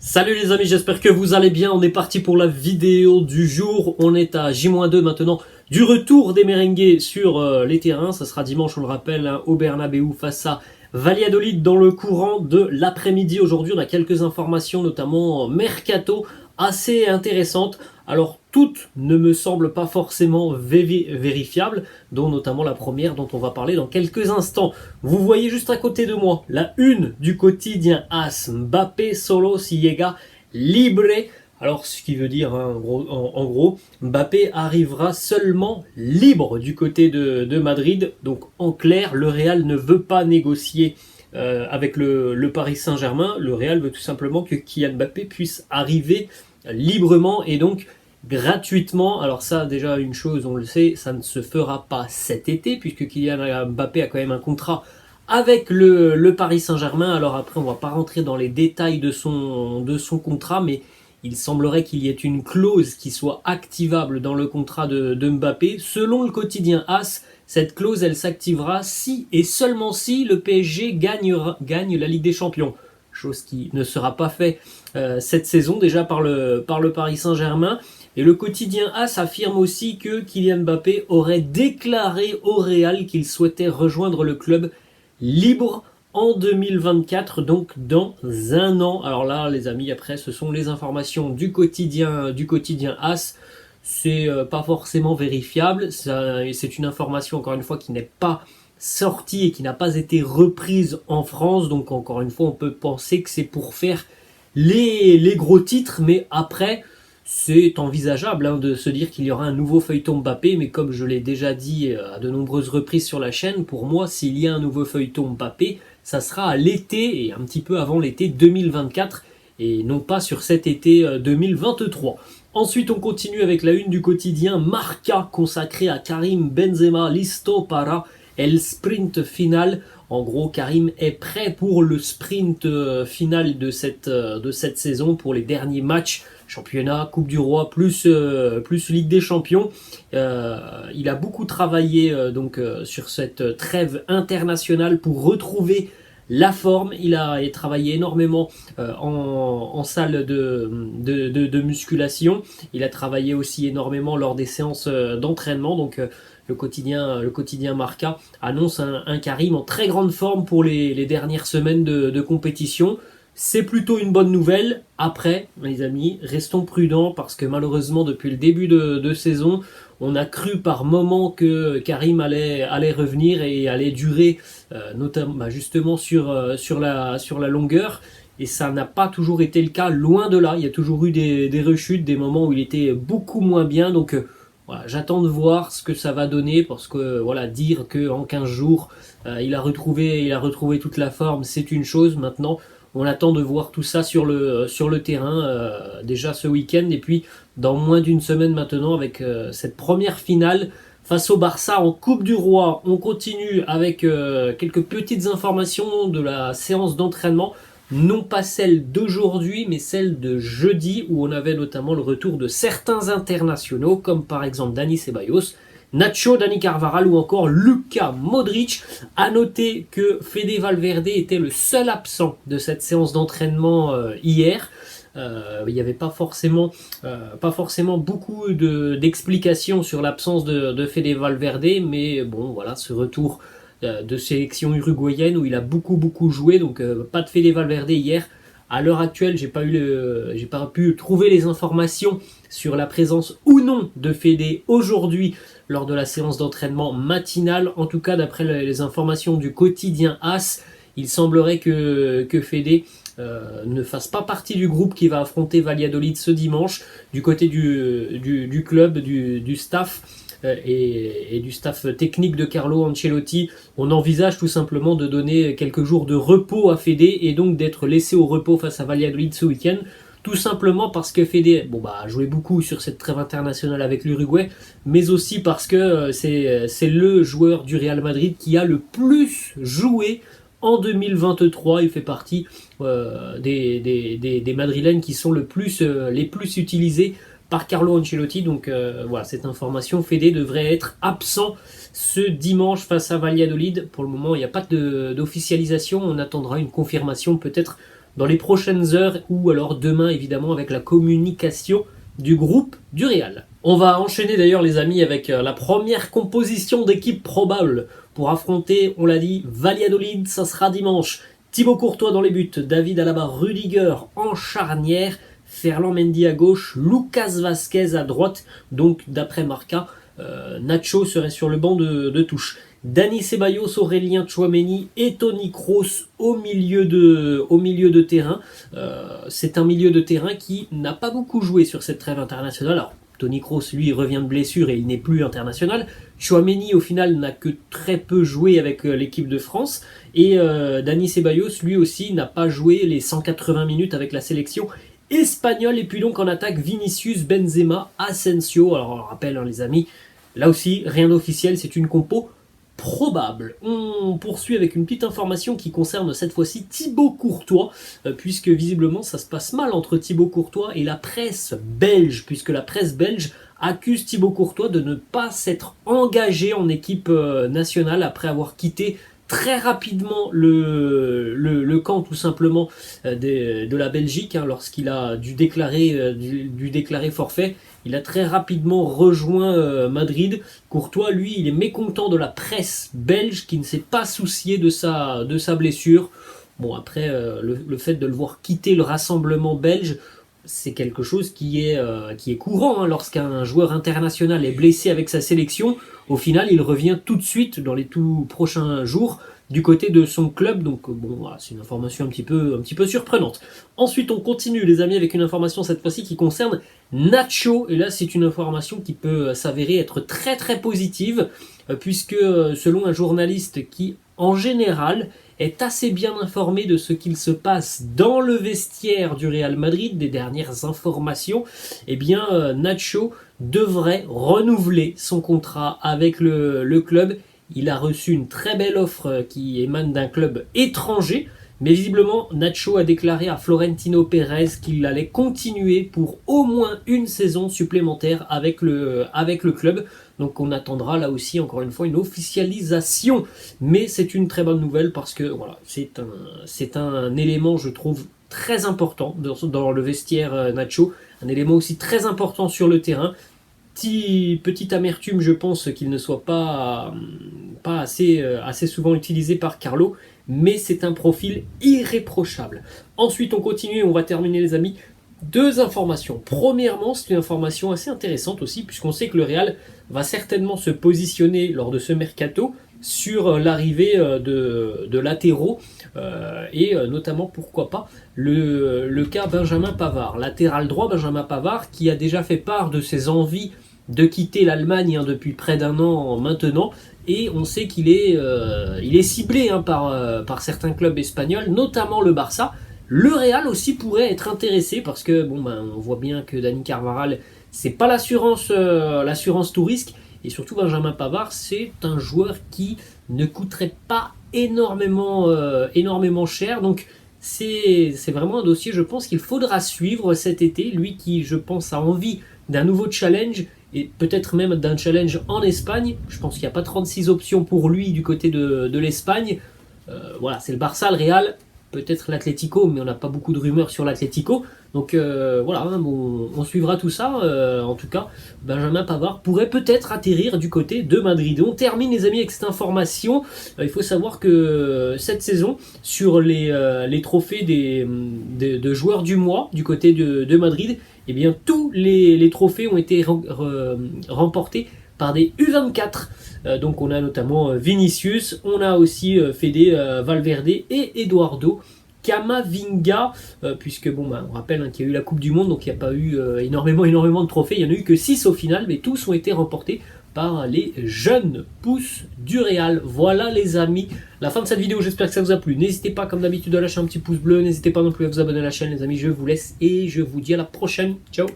Salut les amis, j'espère que vous allez bien. On est parti pour la vidéo du jour. On est à J-2 maintenant du retour des merengues sur les terrains. Ça sera dimanche, on le rappelle, au Bernabéu face à Valladolid dans le courant de l'après-midi. Aujourd'hui, on a quelques informations, notamment mercato, assez intéressantes. Alors, toutes ne me semblent pas forcément vérifiables, dont notamment la première dont on va parler dans quelques instants. Vous voyez juste à côté de moi la une du quotidien AS. Mbappé solo si llega libre. Alors, ce qui veut dire, hein, en gros, Mbappé arrivera seulement libre du côté de Madrid. Donc, en clair, le Real ne veut pas négocier avec le Paris Saint-Germain. Le Real veut tout simplement que Kylian Mbappé puisse arriver librement et donc gratuitement. Alors ça, déjà une chose, on le sait, ça ne se fera pas cet été puisque Kylian Mbappé a quand même un contrat avec le Paris Saint-Germain. Alors après, on va pas rentrer dans les détails de son contrat, mais il semblerait qu'il y ait une clause qui soit activable dans le contrat de Mbappé. Selon le quotidien AS, cette clause, elle s'activera si et seulement si le PSG gagne la Ligue des Champions. Chose qui ne sera pas fait cette saison déjà par le Paris Saint-Germain. Et le quotidien AS affirme aussi que Kylian Mbappé aurait déclaré au Real qu'il souhaitait rejoindre le club libre en 2024, donc dans un an. Alors là, les amis, après, ce sont les informations du quotidien AS. C'est pas forcément vérifiable. C'est une information, encore une fois, qui n'est pas sortie et qui n'a pas été reprise en France. Donc, encore une fois, on peut penser que c'est pour faire les gros titres. Mais après, c'est envisageable de se dire qu'il y aura un nouveau feuilleton Mbappé, mais comme je l'ai déjà dit à de nombreuses reprises sur la chaîne, pour moi, s'il y a un nouveau feuilleton Mbappé, ça sera à l'été et un petit peu avant l'été 2024 et non pas sur cet été 2023. Ensuite, on continue avec la une du quotidien Marca consacrée à Karim Benzema, listo para el sprint final. En gros, Karim est prêt pour le sprint final de cette saison, pour les derniers matchs, championnat, Coupe du Roi, plus Ligue des Champions. Il a beaucoup travaillé sur cette trêve internationale pour retrouver la forme. Il a travaillé énormément en salle de musculation. Il a travaillé aussi énormément lors des séances d'entraînement. Donc le quotidien Marca annonce un Karim en très grande forme pour les dernières semaines de compétition. C'est plutôt une bonne nouvelle. Après, les amis, restons prudents parce que malheureusement, depuis le début de saison, on a cru par moments que Karim allait revenir et allait durer, notamment justement sur la longueur. Et ça n'a pas toujours été le cas, loin de là. Il y a toujours eu des rechutes, des moments où il était beaucoup moins bien. Donc voilà, j'attends de voir ce que ça va donner parce que voilà, dire qu'en 15 jours, il a retrouvé toute la forme, c'est une chose. Maintenant, on attend de voir tout ça sur le terrain déjà ce week-end et puis dans moins d'une semaine maintenant avec cette première finale face au Barça en Coupe du Roi. On continue avec quelques petites informations de la séance d'entraînement. Non pas celle d'aujourd'hui, mais celle de jeudi, où on avait notamment le retour de certains internationaux, comme par exemple Dani Ceballos, Nacho, Dani Carvajal ou encore Luka Modric. À noter que Fede Valverde était le seul absent de cette séance d'entraînement hier. Il n'y avait pas forcément beaucoup d'explications sur l'absence de Fede Valverde, mais bon, voilà, ce retour de sélection uruguayenne où il a beaucoup joué, donc pas de Fede Valverde hier. À l'heure actuelle, j'ai pas pu trouver les informations sur la présence ou non de Fede aujourd'hui lors de la séance d'entraînement matinale. En tout cas, d'après les informations du quotidien AS, il semblerait que Fede ne fasse pas partie du groupe qui va affronter Valladolid ce dimanche. Du côté du club, du staff et du staff technique de Carlo Ancelotti, on envisage tout simplement de donner quelques jours de repos à Fede et donc d'être laissé au repos face à Valladolid ce week-end. Tout simplement parce que Fede a joué beaucoup sur cette trêve internationale avec l'Uruguay, mais aussi parce que c'est le joueur du Real Madrid qui a le plus joué en 2023. Il fait partie des Madrilènes qui sont les plus utilisés par Carlo Ancelotti. Donc voilà, cette information, Fede devrait être absent ce dimanche face à Valladolid. Pour le moment, il n'y a pas d'officialisation. On attendra une confirmation peut-être dans les prochaines heures ou alors demain évidemment avec la communication du groupe du Real. On va enchaîner d'ailleurs les amis avec la première composition d'équipe probable pour affronter, on l'a dit, Valladolid, ça sera dimanche. Thibaut Courtois dans les buts, David Alaba, Rudiger en charnière, Ferland Mendy à gauche, Lucas Vazquez à droite, donc d'après Marca, Nacho serait sur le banc de touche. Dani Ceballos, Aurélien Tchouaméni et Toni Kroos au milieu de terrain. C'est un milieu de terrain qui n'a pas beaucoup joué sur cette trêve internationale. Alors, Toni Kroos, lui, revient de blessure et il n'est plus international. Tchouaméni, au final, n'a que très peu joué avec l'équipe de France. Et Dani Ceballos, lui aussi, n'a pas joué les 180 minutes avec la sélection espagnole. Et puis donc en attaque, Vinicius, Benzema, Asensio. Alors on rappelle, les amis, là aussi, rien d'officiel, c'est une compo probable. On poursuit avec une petite information qui concerne cette fois-ci Thibaut Courtois, puisque visiblement ça se passe mal entre Thibaut Courtois et la presse belge, puisque la presse belge accuse Thibaut Courtois de ne pas s'être engagé en équipe nationale après avoir quitté très rapidement le camp tout simplement de la Belgique, lorsqu'il a dû déclarer forfait. Il a très rapidement rejoint Madrid. Courtois, lui, il est mécontent de la presse belge qui ne s'est pas soucié de sa blessure. Bon, après, le fait de le voir quitter le rassemblement belge, c'est quelque chose qui est courant. Lorsqu'un joueur international est blessé avec sa sélection, au final, il revient tout de suite, dans les tout prochains jours, du côté de son club. Donc bon, voilà, c'est une information un petit peu surprenante. Ensuite, on continue, les amis, avec une information cette fois-ci qui concerne Nacho. Et là, c'est une information qui peut s'avérer être très très positive, puisque selon un journaliste qui, en général, est assez bien informé de ce qu'il se passe dans le vestiaire du Real Madrid, des dernières informations, eh bien Nacho devrait renouveler son contrat avec le club. Il a reçu une très belle offre qui émane d'un club étranger, mais visiblement Nacho a déclaré à Florentino Pérez qu'il allait continuer pour au moins une saison supplémentaire avec le club. Donc on attendra là aussi encore une fois une officialisation, mais c'est une très bonne nouvelle parce que voilà, c'est un élément, je trouve, très important dans le vestiaire Nacho, un élément aussi très important sur le terrain. Petite amertume, je pense qu'il ne soit pas assez souvent utilisé par Carlo, mais c'est un profil irréprochable. Ensuite, on continue et on va terminer, les amis. Deux informations. Premièrement, c'est une information assez intéressante aussi, puisqu'on sait que le Real va certainement se positionner lors de ce mercato sur l'arrivée de latéraux et notamment, pourquoi pas, le cas Benjamin Pavard. Latéral droit, Benjamin Pavard, qui a déjà fait part de ses envies de quitter l'Allemagne depuis près d'un an maintenant, et on sait qu'il est ciblé par certains clubs espagnols, notamment le Barça. Le Real aussi pourrait être intéressé parce que on voit bien que Dani Carvajal, c'est pas l'assurance tout risque, et surtout Benjamin Pavard, c'est un joueur qui ne coûterait pas énormément cher. Donc c'est vraiment un dossier, je pense, qu'il faudra suivre cet été. Lui qui, je pense, a envie d'un nouveau challenge, et peut-être même d'un challenge en Espagne. Je pense qu'il n'y a pas 36 options pour lui du côté de l'Espagne. Voilà, c'est le Barça, le Real, peut-être l'Atlético, mais on n'a pas beaucoup de rumeurs sur l'Atlético. Donc voilà, on suivra tout ça. En tout cas, Benjamin Pavard pourrait peut-être atterrir du côté de Madrid. On termine, les amis, avec cette information. Il faut savoir que cette saison, sur les trophées de joueurs du mois du côté de Madrid, eh bien, tous les trophées ont été remportés par des U24. Donc on a notamment Vinicius, on a aussi Fede Valverde et Eduardo Camavinga, puisque on rappelle qu'il y a eu la Coupe du Monde, donc il n'y a pas eu énormément de trophées, il n'y en a eu que 6 au final, mais tous ont été remportés par les jeunes pousses du Real. Voilà, les amis, la fin de cette vidéo, j'espère que ça vous a plu. N'hésitez pas comme d'habitude à lâcher un petit pouce bleu, n'hésitez pas non plus à vous abonner à la chaîne, les amis. Je vous laisse et je vous dis à la prochaine. Ciao.